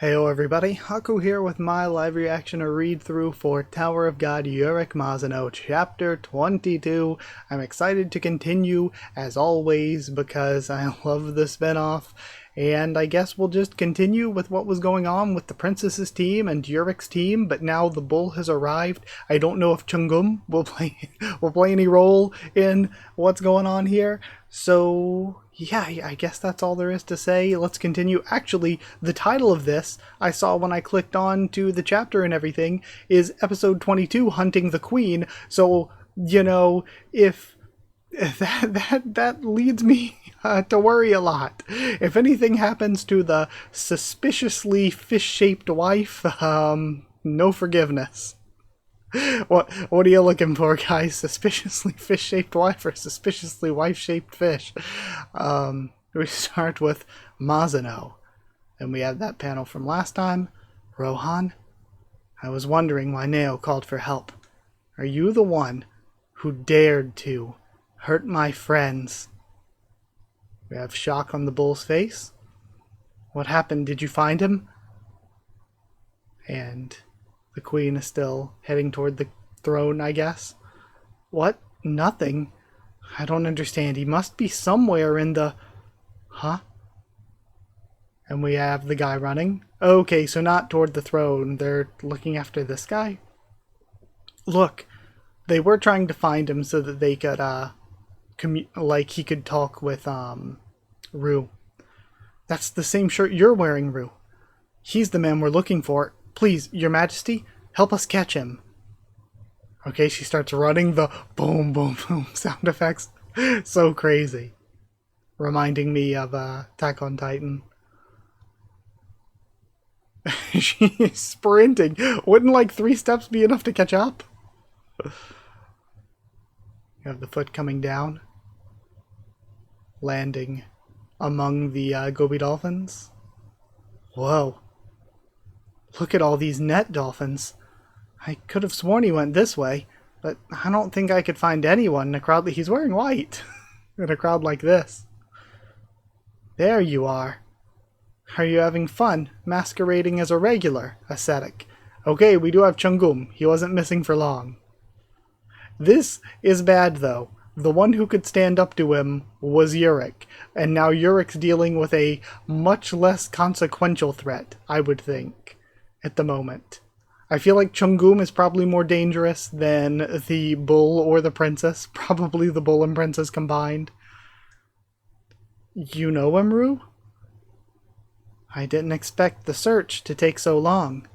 Heyo everybody, Haku here with my live reaction or read-through for Tower of God Urek Mazino, Chapter 22. I'm excited to continue, as always, because I love the spinoff, and I guess we'll just continue with what was going on with the princess's team and Urek's team, but now the bull has arrived. I don't know if cheon-geum will play any role in what's going on here, so yeah, I guess that's all there is to say. Let's continue. Actually, the title of this, I saw when I clicked on to the chapter and everything, is episode 22, Hunting the Queen. So, you know, if that leads me to worry a lot. If anything happens to the suspiciously fish-shaped wife, no forgiveness. What are you looking for, guys? Suspiciously fish-shaped wife or suspiciously wife-shaped fish? We start with Mazino. And we have that panel from last time. Rohan? I was wondering why Neo called for help. Are you the one who dared to hurt my friends? We have shock on the bull's face. What happened? Did you find him? And the queen is still heading toward the throne, I guess. What? Nothing? I don't understand. He must be somewhere in the... Huh? And we have the guy running. Okay, so not toward the throne. They're looking after this guy. Look, they were trying to find him so that they could, he could talk with, Rue. That's the same shirt you're wearing, Rue. He's the man we're looking for. Please, your majesty, help us catch him. Okay, she starts running, the boom, boom, boom sound effects. So crazy. Reminding me of Attack on Titan. She's sprinting. Wouldn't like 3 steps be enough to catch up? You have the foot coming down. Landing among the Gobi dolphins. Whoa. Look at all these net dolphins. I could have sworn he went this way, but I don't think I could find anyone in a crowd that he's wearing white. In a crowd like this. There you are. Are you having fun masquerading as a regular ascetic? Okay, we do have cheon-geum. He wasn't missing for long. This is bad though. The one who could stand up to him was Urek, and now Urek's dealing with a much less consequential threat, I would think, at the moment. I feel like cheon-geum is probably more dangerous than the bull or the princess. Probably the bull and princess combined. You know him, Rue? I didn't expect the search to take so long.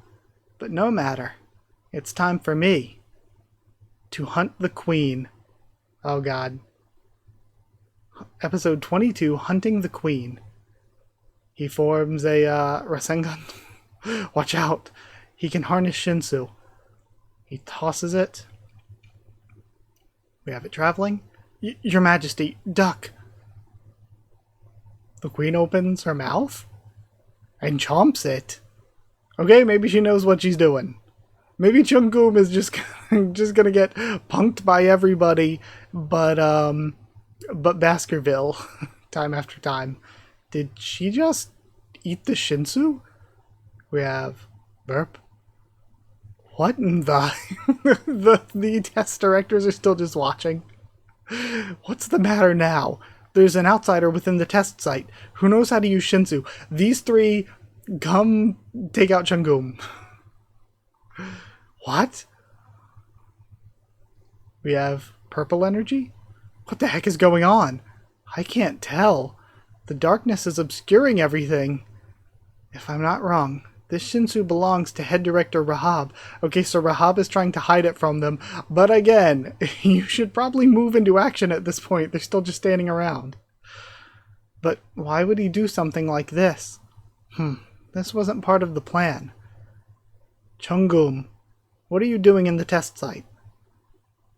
But no matter. It's time for me to hunt the queen. Oh god. Episode 22, Hunting the Queen. He forms a Rasengan. Watch out. He can harness Shinsu. He tosses it. We have it traveling. Your Majesty, duck. The queen opens her mouth and chomps it. Okay, maybe she knows what she's doing. Maybe cheon-geum is just gonna get punked by everybody, but Baskerville, time after time. Did she just eat the Shinsu? We have burp. What in the the test directors are still just watching. What's the matter now? There's an outsider within the test site who knows how to use Shinsu. These 3 come take out cheon-geum. What? We have purple energy? What the heck is going on? I can't tell. The darkness is obscuring everything. If I'm not wrong, this Shinsu belongs to head director Rahab. Okay, so Rahab is trying to hide it from them. But again, you should probably move into action at this point. They're still just standing around. But why would he do something like this? This wasn't part of the plan. cheon-geum, what are you doing in the test site?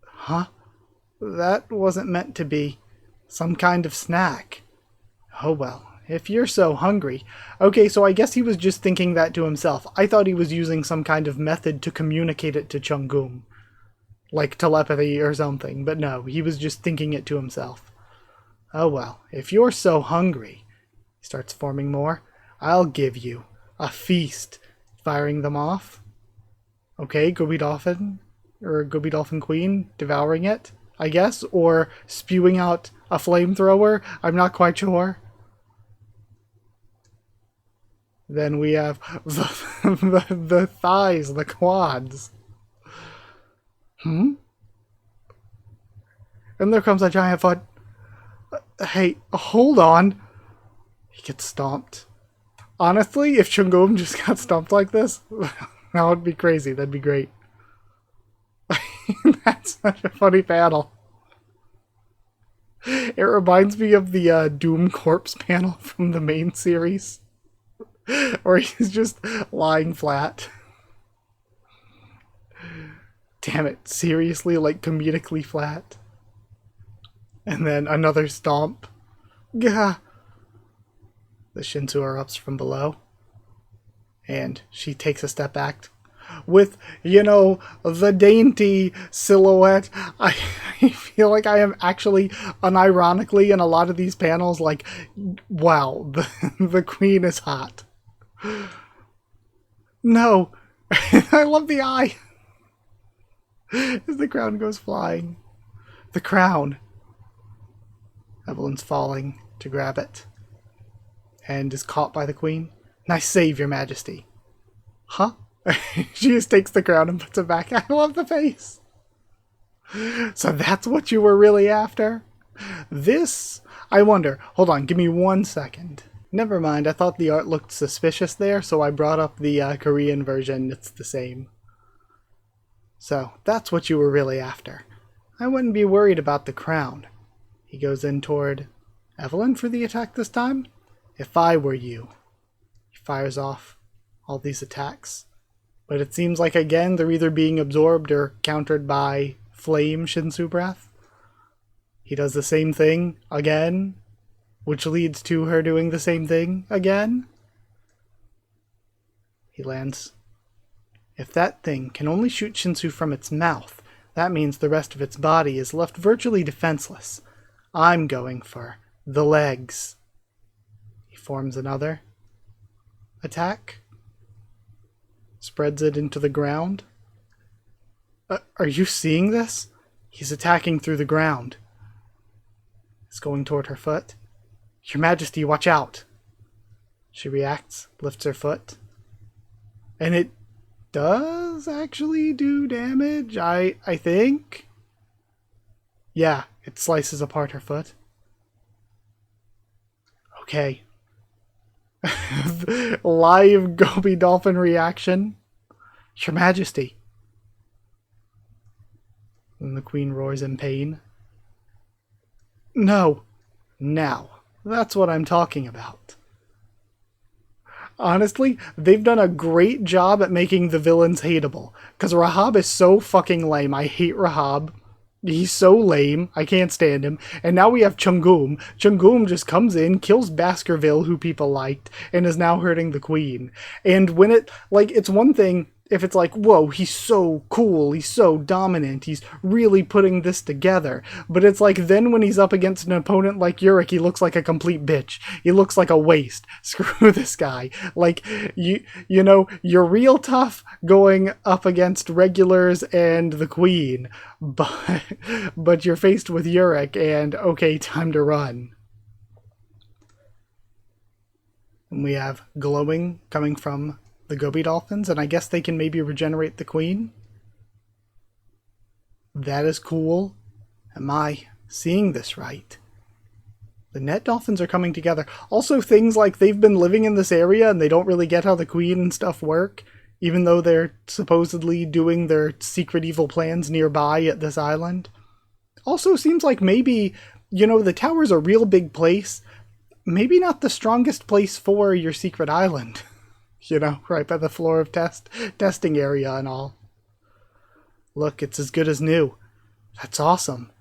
Huh? That wasn't meant to be some kind of snack. Oh well. If you're so hungry. Okay, so I guess he was just thinking that to himself. I thought he was using some kind of method to communicate it to cheon-geum. Like telepathy or something. But no, he was just thinking it to himself. Oh well, if you're so hungry, he starts forming more. I'll give you a feast, firing them off. Okay, Gobi Dolphin, or Gobi Dolphin Queen, devouring it, I guess, or spewing out a flamethrower. I'm not quite sure. Then we have the thighs, the quads. And there comes a giant foot. Hey, hold on. He gets stomped. Honestly, if cheon-geum just got stomped like this, that would be crazy. That'd be great. That's such a funny panel. It reminds me of the Doom Corpse panel from the main series, where he's just lying flat. Damn it, seriously, like comedically flat. And then another stomp. Gah! The Shinsu erupts from below. And she takes a step back with, you know, the dainty silhouette. I feel like I am actually, unironically, in a lot of these panels, like, wow, the queen is hot. No! I love the eye! As the crown goes flying. The crown! Evelyn's falling to grab it. And is caught by the queen. Nice save, your majesty. Huh? She just takes the crown and puts it back. I love the face. So that's what you were really after? This, I wonder. Hold on, give me 1 second. Never mind, I thought the art looked suspicious there, so I brought up the Korean version. It's the same. So, that's what you were really after. I wouldn't be worried about the crown. He goes in toward Evelyn for the attack this time. If I were you. He fires off all these attacks. But it seems like, again, they're either being absorbed or countered by flame Shinsu breath. He does the same thing again, which leads to her doing the same thing again. He lands. If that thing can only shoot Shinsu from its mouth, that means the rest of its body is left virtually defenseless. I'm going for the legs. He forms another attack. Spreads it into the ground. Are you seeing this? He's attacking through the ground. He's going toward her foot. Your Majesty, watch out! She reacts, lifts her foot. And it does actually do damage, I think? Yeah, it slices apart her foot. Okay. Live Gobi Dolphin reaction. Your Majesty. And the queen roars in pain. No. Now. That's what I'm talking about. Honestly, they've done a great job at making the villains hateable. Because Rahab is so fucking lame. I hate Rahab. He's so lame. I can't stand him. And now we have cheon-geum. Cheon-geum just comes in, kills Baskerville, who people liked, and is now hurting the queen. And when it, like, it's one thing if it's like, whoa, he's so cool, he's so dominant, he's really putting this together. But it's like, then when he's up against an opponent like Urek, he looks like a complete bitch. He looks like a waste. Screw this guy. Like, you know, you're real tough going up against regulars and the queen, but you're faced with Urek and, okay, time to run. And we have glowing coming from the Gobi Dolphins, and I guess they can maybe regenerate the queen. That is cool. Am I seeing this right? The net dolphins are coming together. Also, things like they've been living in this area and they don't really get how the queen and stuff work, even though they're supposedly doing their secret evil plans nearby at this island. Also seems like maybe, you know, the tower's a real big place. Maybe not the strongest place for your secret island. You know, right by the floor of testing area and all. Look, it's as good as new. That's awesome.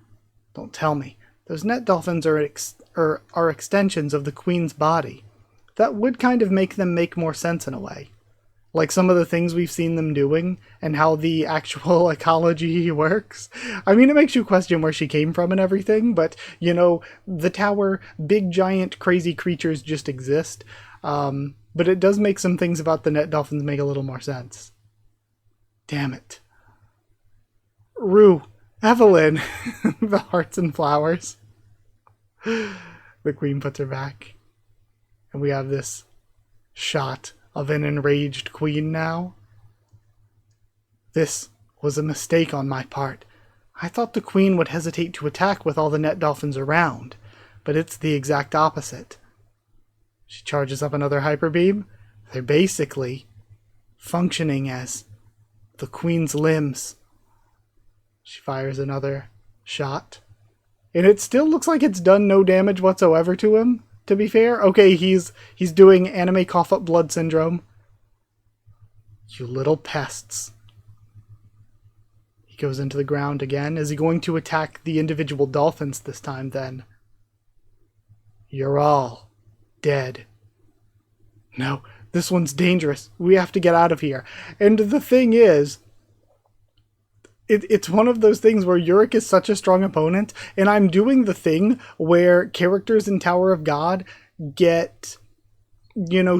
Don't tell me. Those net dolphins are extensions of the queen's body. That would kind of make them make more sense in a way. Like some of the things we've seen them doing and how the actual ecology works. I mean, it makes you question where she came from and everything, but, you know, the tower, big, giant, crazy creatures just exist. but it does make some things about the net dolphins make a little more sense. Damn it. Rue, Evelyn, the hearts and flowers. The queen puts her back. And we have this shot of an enraged queen now. This was a mistake on my part. I thought the queen would hesitate to attack with all the net dolphins around, but it's the exact opposite. She charges up another hyper beam. They're basically functioning as the queen's limbs. She fires another shot. And it still looks like it's done no damage whatsoever to him, to be fair. Okay, he's doing anime cough up blood syndrome. You little pests. He goes into the ground again. Is he going to attack the individual dolphins this time then? You're all dead. No, this one's dangerous. We have to get out of here. And the thing is, it's one of those things where Urek is such a strong opponent, and I'm doing the thing where characters in Tower of God get,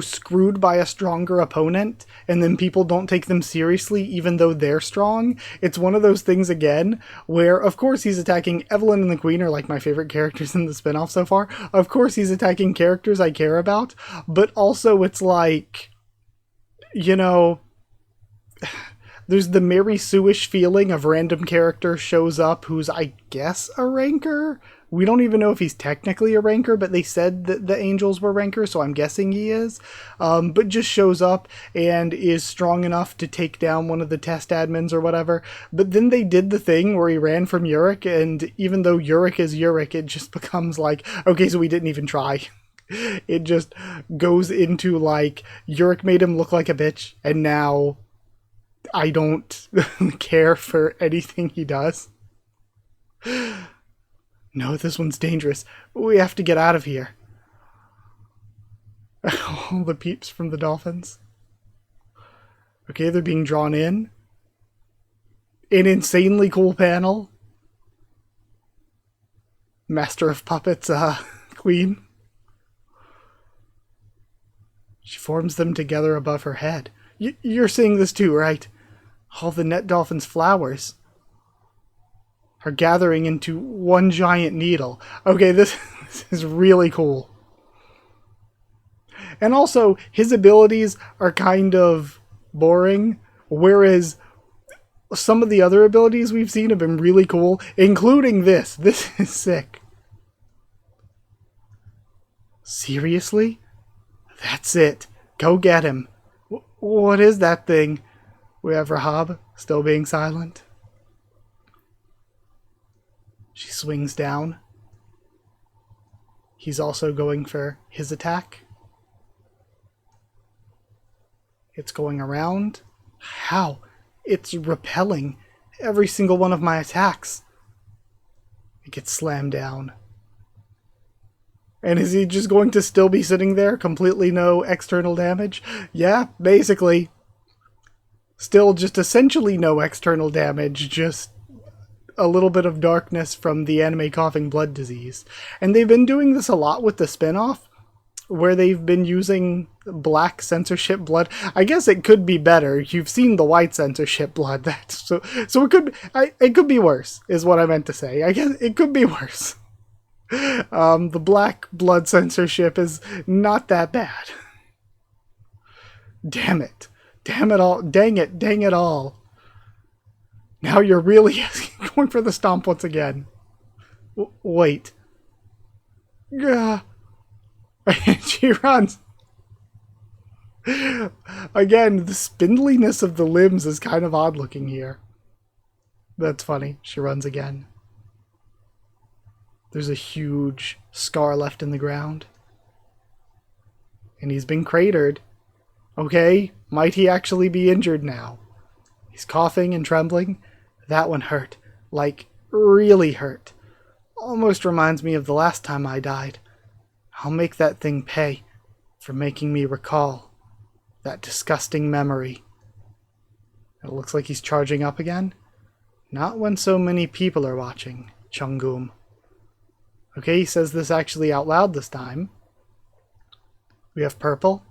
screwed by a stronger opponent, and then people don't take them seriously even though they're strong. It's one of those things again where, of course, he's attacking Evelyn and the Queen are like my favorite characters in the spinoff so far. Of course, he's attacking characters I care about, but also it's like, there's the Mary Sue-ish feeling of random character shows up who's, I guess, a ranker? We don't even know if he's technically a ranker, but they said that the angels were rankers, so I'm guessing he is. But just shows up and is strong enough to take down one of the test admins or whatever. But then they did the thing where he ran from Urek, and even though Urek is Urek, it just becomes like, okay, so we didn't even try. It just goes into like, Urek made him look like a bitch, and now I don't care for anything he does. No, this one's dangerous. We have to get out of here. All the peeps from the dolphins. Okay, they're being drawn in. An insanely cool panel. Master of Puppets, Queen. She forms them together above her head. You're seeing this too, right? All the net dolphins' flowers are gathering into one giant needle. Okay, this is really cool. And also, his abilities are kind of boring, whereas some of the other abilities we've seen have been really cool, including this. This is sick. Seriously? That's it. Go get him. What is that thing? We have Rahab still being silent. She swings down. He's also going for his attack. It's going around. How? It's repelling every single one of my attacks. It gets slammed down. And is he just going to still be sitting there, completely no external damage? Yeah, basically. Still just essentially no external damage, just a little bit of darkness from the anime coughing blood disease. And they've been doing this a lot with the spinoff, where they've been using black censorship blood. I guess it could be better. You've seen the white censorship blood. So it could be worse, is what I meant to say. I guess it could be worse. The black blood censorship is not that bad. Damn it. Damn it all. Dang it. Dang it all. Now you're really going for the stomp once again. Wait. Gah. She runs. Again, the spindliness of the limbs is kind of odd looking here. That's funny. She runs again. There's a huge scar left in the ground. And he's been cratered. Okay, might he actually be injured now? He's coughing and trembling. That one hurt. Like, really hurt. Almost reminds me of the last time I died. I'll make that thing pay for making me recall that disgusting memory. It looks like he's charging up again. Not when so many people are watching, cheon-geum. Okay, he says this actually out loud this time. We have purple.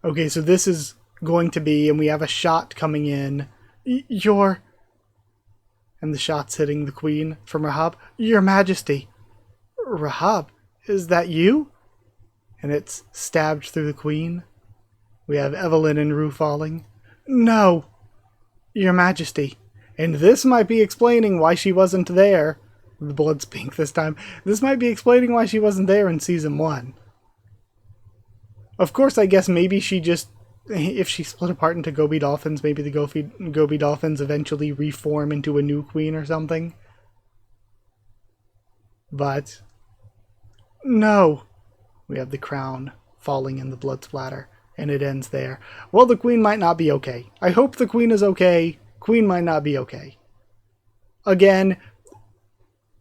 Okay, so this is going to be, and we have a shot coming in. Your... And the shot's hitting the queen from Rahab. Your Majesty. Rahab, is that you? And it's stabbed through the queen. We have Evelyn and Rue falling. No, Your Majesty. And this might be explaining why she wasn't there. The blood's pink this time. This might be explaining why she wasn't there in Season 1. Of course, I guess maybe she just... If she split apart into Gobi Dolphins, maybe the Gobi Dolphins eventually reform into a new queen or something. But... No! We have the crown falling in the blood splatter, and it ends there. Well, the queen might not be okay. I hope the queen is okay. Queen might not be okay. Again,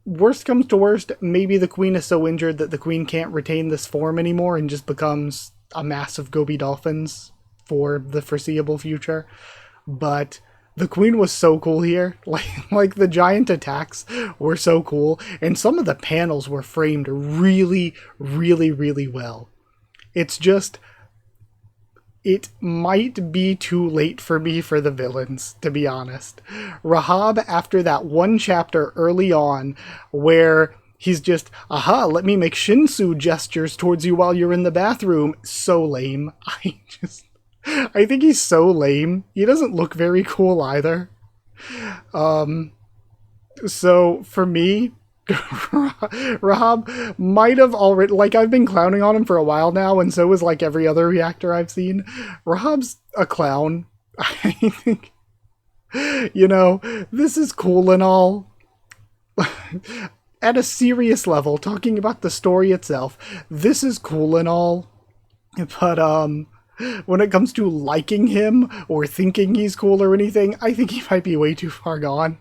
worst comes to worst, maybe the queen is so injured that the queen can't retain this form anymore and just becomes a mass of Gobi Dolphins for the foreseeable future. But the queen was so cool here. Like the giant attacks were so cool, and some of the panels were framed really, really, really well. It's just... It might be too late for me for the villains, to be honest. Rahab, after that one chapter early on, where he's just, aha, let me make Shinsu gestures towards you while you're in the bathroom. So lame. I think he's so lame. He doesn't look very cool either. So, for me... Rahab might have already, like, I've been clowning on him for a while now, and so is like every other reactor I've seen. Rahab's a clown. I think, you know, this is cool and all. At a serious level, talking about the story itself, this is cool and all, but when it comes to liking him or thinking he's cool or anything, I think he might be way too far gone.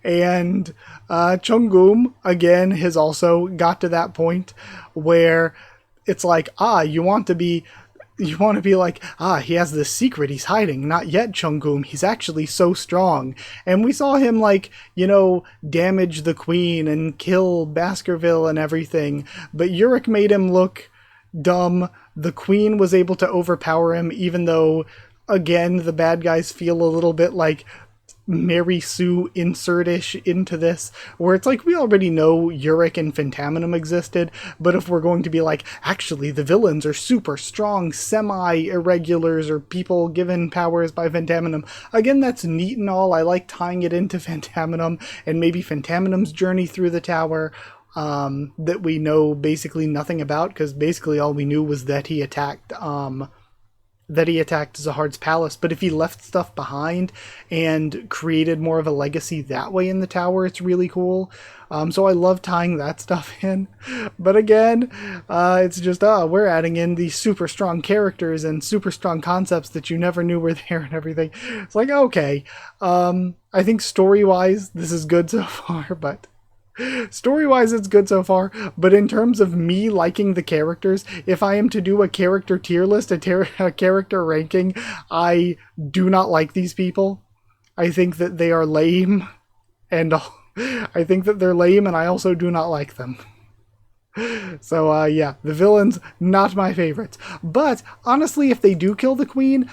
And cheon-geum, again, has also got to that point where it's like, you want to be like, he has this secret he's hiding. Not yet, cheon-geum. He's actually so strong. And we saw him, like, you know, damage the queen and kill Baskerville and everything. But Urek made him look dumb. The queen was able to overpower him, even though, again, the bad guys feel a little bit like Mary Sue insert-ish into this, where it's like, we already know Urek and Phantaminum existed, but if we're going to be like, actually the villains are super strong semi-irregulars or people given powers by Phantaminum, again, that's neat and all. I like tying it into Phantaminum and maybe Phantaminum's journey through the tower, that we know basically nothing about, because basically all we knew was that he attacked Zahard's palace. But if he left stuff behind and created more of a legacy that way in the tower, it's really cool. So I love tying that stuff in. But again, it's just, we're adding in these super strong characters and super strong concepts that you never knew were there and everything. It's like, okay, I think story-wise, this is good so far, but... Story-wise, it's good so far, but in terms of me liking the characters, if I am to do a character tier list, a character ranking, I do not like these people. I think that they are lame, and I think that they're lame, and I also do not like them. So, yeah, the villains, not my favorites. But, honestly, if they do kill the queen,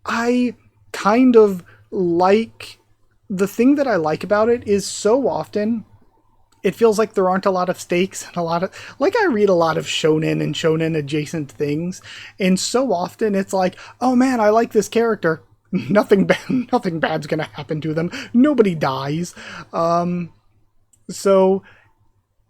I kind of like... The thing that I like about it is so often... It feels like there aren't a lot of stakes and a lot of... Like, I read a lot of shonen and shonen-adjacent things, and so often it's like, oh man, I like this character. Nothing bad's gonna happen to them. Nobody dies. So,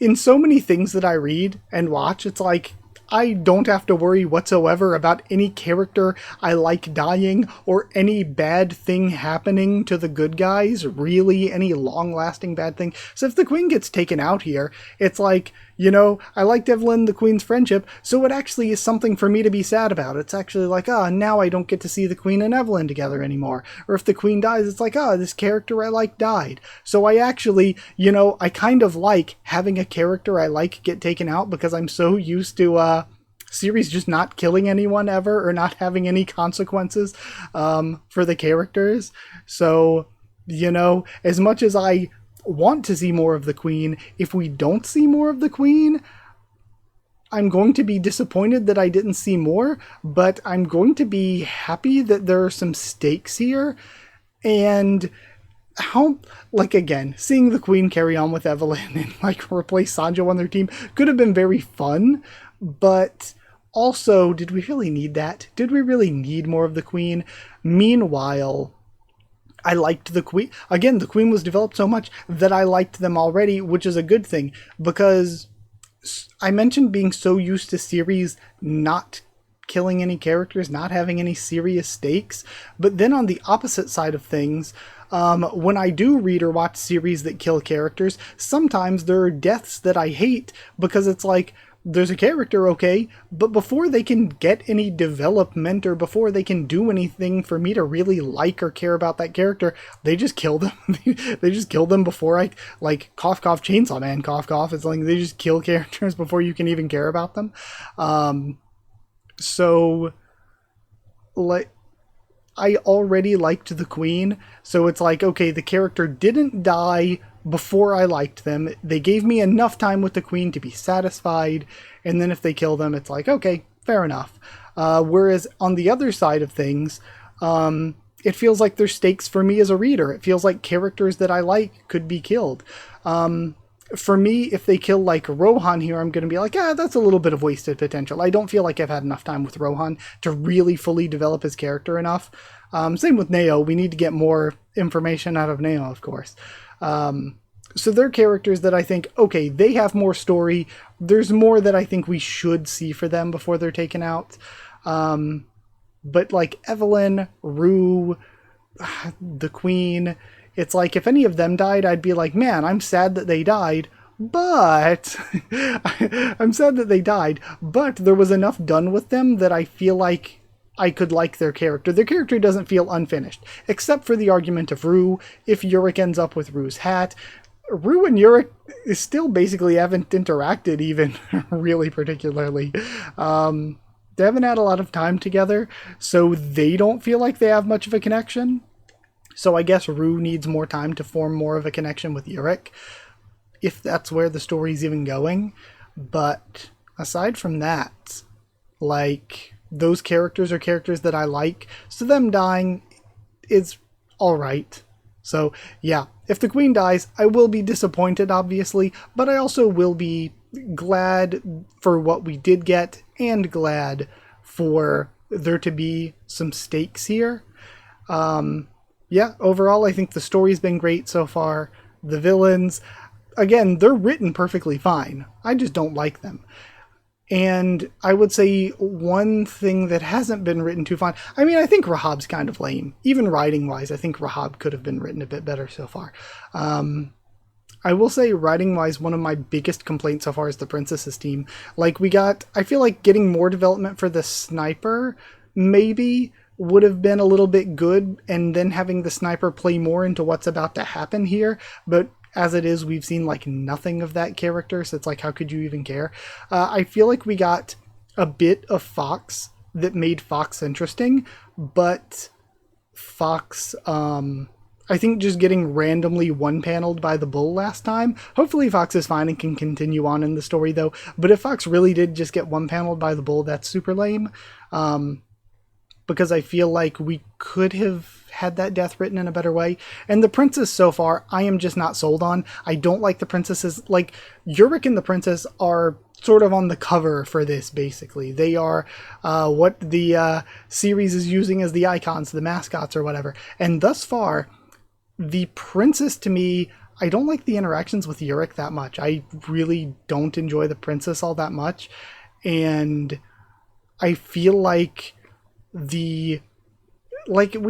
in so many things that I read and watch, it's like, I don't have to worry whatsoever about any character I like dying or any bad thing happening to the good guys, really, any long-lasting bad thing. So if the queen gets taken out here, it's like, you know, I liked Evelyn the queen's friendship, so it actually is something for me to be sad about. It's actually like, now I don't get to see the queen and Evelyn together anymore. Or if the queen dies, it's like, this character I like died. So I actually, you know, I kind of like having a character I like get taken out because I'm so used to, series just not killing anyone ever or not having any consequences, for the characters. So, you know, as much as I want to see more of the queen, if we don't see more of the queen, I'm going to be disappointed that I didn't see more, but I'm going to be happy that there are some stakes here. And how, like, again, seeing the Queen carry on with Evelyn and, like, replace Sanjo on their team could have been very fun, but also, did we really need that? Did we really need more of the Queen? Meanwhile, I liked the Queen. Again, the Queen was developed so much that I liked them already, which is a good thing, because I mentioned being so used to series not killing any characters, not having any serious stakes. But then on the opposite side of things, when I do read or watch series that kill characters, sometimes there are deaths that I hate because it's like, there's a character, okay, but before they can get any development or before they can do anything for me to really like or care about that character, they just kill them. They just kill them before I, like, cough, cough, Chainsaw Man, cough, cough. It's like they just kill characters before you can even care about them. So, like, I already liked the Queen, so it's like, okay, the character didn't die before I liked them. They gave me enough time with the Queen to be satisfied, and then if they kill them, it's like, okay, fair enough. Whereas on the other side of things, it feels like there's stakes for me as a reader. It feels like characters that I like could be killed. For me, if they kill, like, Rohan here, I'm going to be like, that's a little bit of wasted potential. I don't feel like I've had enough time with Rohan to really fully develop his character enough. Same with Neo. We need to get more information out of Neo, of course. So they're characters that I think, okay, they have more story. There's more that I think we should see for them before they're taken out. But, like, Evelyn, Rue, the Queen, it's like, if any of them died, I'd be like, man, I'm sad that they died, but I'm sad that they died, but there was enough done with them that I feel like I could like their character. Their character doesn't feel unfinished, except for the argument of Rue. If Urek ends up with Rue's hat, Rue and Urek still basically haven't interacted even really particularly. They haven't had a lot of time together, so they don't feel like they have much of a connection. So I guess Rue needs more time to form more of a connection with Urek, if that's where the story's even going. But aside from that, like, those characters are characters that I like, so them dying is alright. So yeah, if the Queen dies, I will be disappointed, obviously, but I also will be glad for what we did get, and glad for there to be some stakes here. Yeah, overall, I think the story's been great so far. The villains, again, they're written perfectly fine. I just don't like them. And I would say one thing that hasn't been written too fine, I mean, I think Rahab's kind of lame. Even writing-wise, I think Rahab could have been written a bit better so far. I will say, writing-wise, one of my biggest complaints so far is the Princess's team. Like, I feel like getting more development for the sniper, maybe, would have been a little bit good, and then having the sniper play more into what's about to happen here, but as it is, we've seen, like, nothing of that character, so it's like, how could you even care? I feel like we got a bit of Fox that made Fox interesting, but Fox, I think just getting randomly one-paneled by the bull last time, hopefully Fox is fine and can continue on in the story, though, but if Fox really did just get one-paneled by the bull, that's super lame. Because I feel like we could have had that death written in a better way. And the princess so far, I am just not sold on. I don't like the princesses. Like, Urek and the princess are sort of on the cover for this, basically. They are what the series is using as the icons, the mascots or whatever. And thus far, the princess, to me, I don't like the interactions with Urek that much. I really don't enjoy the princess all that much. And I feel like we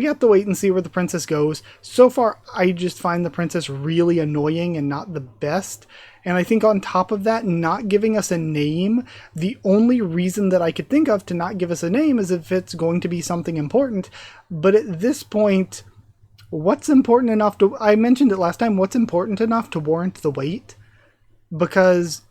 have to wait and see where the princess goes. So far, I just find the princess really annoying and not the best. And I think on top of that, not giving us a name, the only reason that I could think of to not give us a name is if it's going to be something important. But at this point, what's important enough to... I mentioned it last time, what's important enough to warrant the wait? Because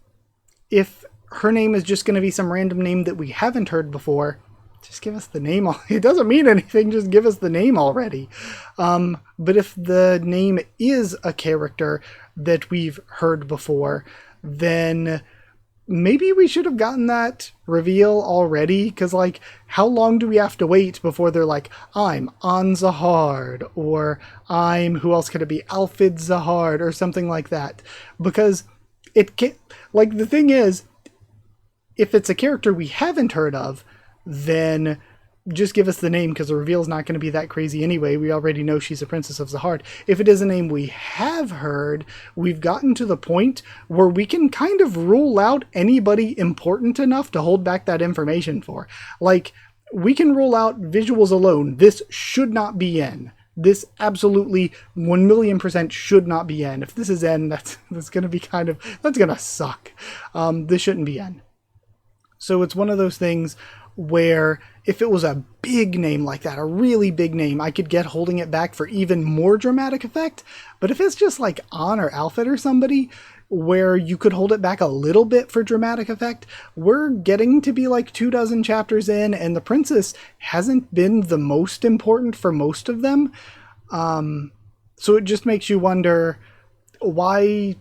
if her name is just going to be some random name that we haven't heard before, just give us the name. It doesn't mean anything, just give us the name already. But if the name is a character that we've heard before, then maybe we should have gotten that reveal already, because, like, how long do we have to wait before they're like, I'm An Zahard, or I'm, who else could it be, Alfid Zahard, or something like that? Because it can't, like, the thing is, if it's a character we haven't heard of, then just give us the name, because the reveal is not going to be that crazy anyway. We already know she's a princess of Zahard. If it is a name we have heard, we've gotten to the point where we can kind of rule out anybody important enough to hold back that information for. Like, we can rule out visuals alone. This should not be in. This absolutely 1,000,000% should not be in. If this is in, that's going to be that's going to suck. This shouldn't be in. So it's one of those things where if it was a big name like that, a really big name, I could get holding it back for even more dramatic effect. But if it's just like An or Alfred or somebody where you could hold it back a little bit for dramatic effect, we're getting to be like 24 chapters in, and the princess hasn't been the most important for most of them. So it just makes you wonder why,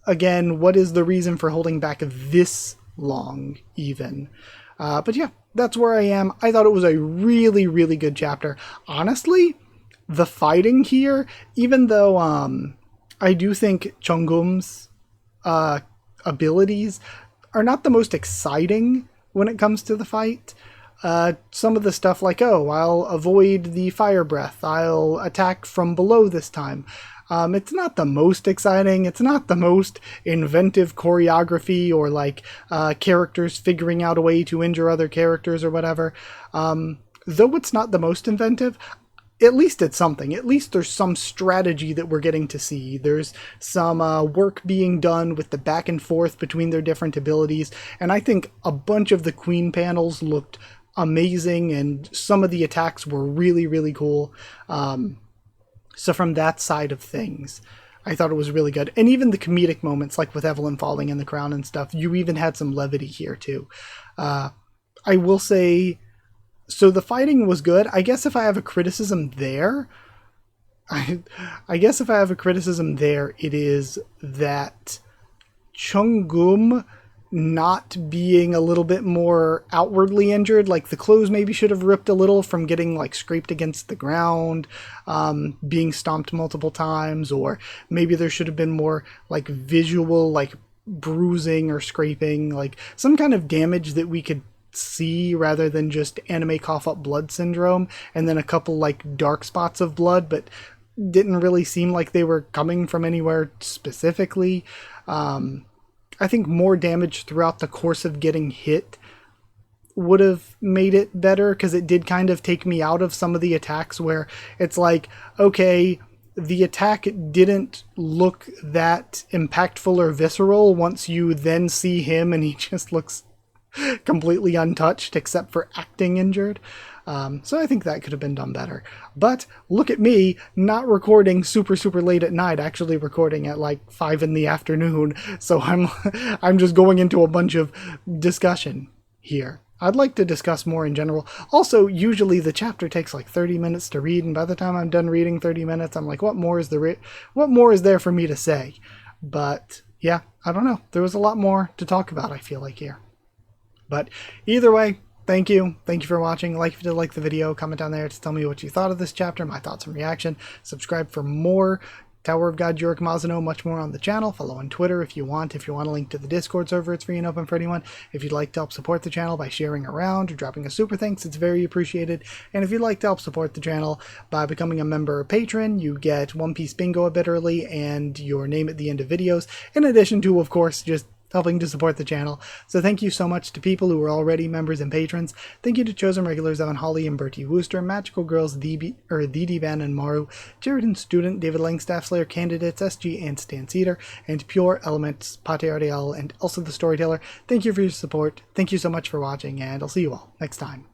again, what is the reason for holding back this long even? But yeah, that's where I am. I thought it was a really, really good chapter. Honestly, the fighting here, even though I do think cheon-geum's abilities are not the most exciting when it comes to the fight. Some of the stuff like, oh, I'll avoid the fire breath, I'll attack from below this time. It's not the most exciting. It's not the most inventive choreography or like characters figuring out a way to injure other characters or whatever. Though it's not the most inventive, at least it's something. At least there's some strategy that we're getting to see. There's some work being done with the back and forth between their different abilities. And I think a bunch of the Queen panels looked amazing, and some of the attacks were really, really cool. So from that side of things, I thought it was really good. And even the comedic moments, like with Evelyn falling in the crown and stuff, you even had some levity here too. I will say, so the fighting was good. I guess if I have a criticism there, I guess if I have a criticism there, it is that cheon-geum not being a little bit more outwardly injured. Like, the clothes maybe should have ripped a little from getting like scraped against the ground, being stomped multiple times, or maybe there should have been more like visual, like bruising or scraping, like some kind of damage that we could see rather than just anime cough up blood syndrome and then a couple like dark spots of blood, but didn't really seem like they were coming from anywhere specifically. I think more damage throughout the course of getting hit would have made it better, because it did kind of take me out of some of the attacks where it's like, okay, the attack didn't look that impactful or visceral once you then see him and he just looks completely untouched except for acting injured. So I think that could have been done better. But look at me, not recording super, super late at night, actually recording at like 5 in the afternoon. So I'm just going into a bunch of discussion here. I'd like to discuss more in general. Also, usually the chapter takes like 30 minutes to read, and by the time I'm done reading 30 minutes, I'm like, what more is there for me to say? But yeah, I don't know. There was a lot more to talk about, I feel like, here. But either way, thank you. Thank you for watching. Like if you did like the video, comment down there to tell me what you thought of this chapter, my thoughts and reaction. Subscribe for more Tower of God, Urek Mazino, much more on the channel. Follow on Twitter if you want. If you want a link to the Discord server, it's free and open for anyone. If you'd like to help support the channel by sharing around or dropping a super thanks, it's very appreciated. And if you'd like to help support the channel by becoming a member or patron, you get One Piece Bingo a bit early and your name at the end of videos, in addition to, of course, just helping to support the channel. So thank you so much to people who are already members and patrons. Thank you to chosen regulars Evan Holly and Bertie Wooster, Magical Girls the D-Ban and Maru, Jared and Student, David Langstaff, Slayer Candidates, SG and Stan Cedar, and Pure Elements, Pate Ariel, and also the Storyteller. Thank you for your support. Thank you so much for watching, and I'll see you all next time.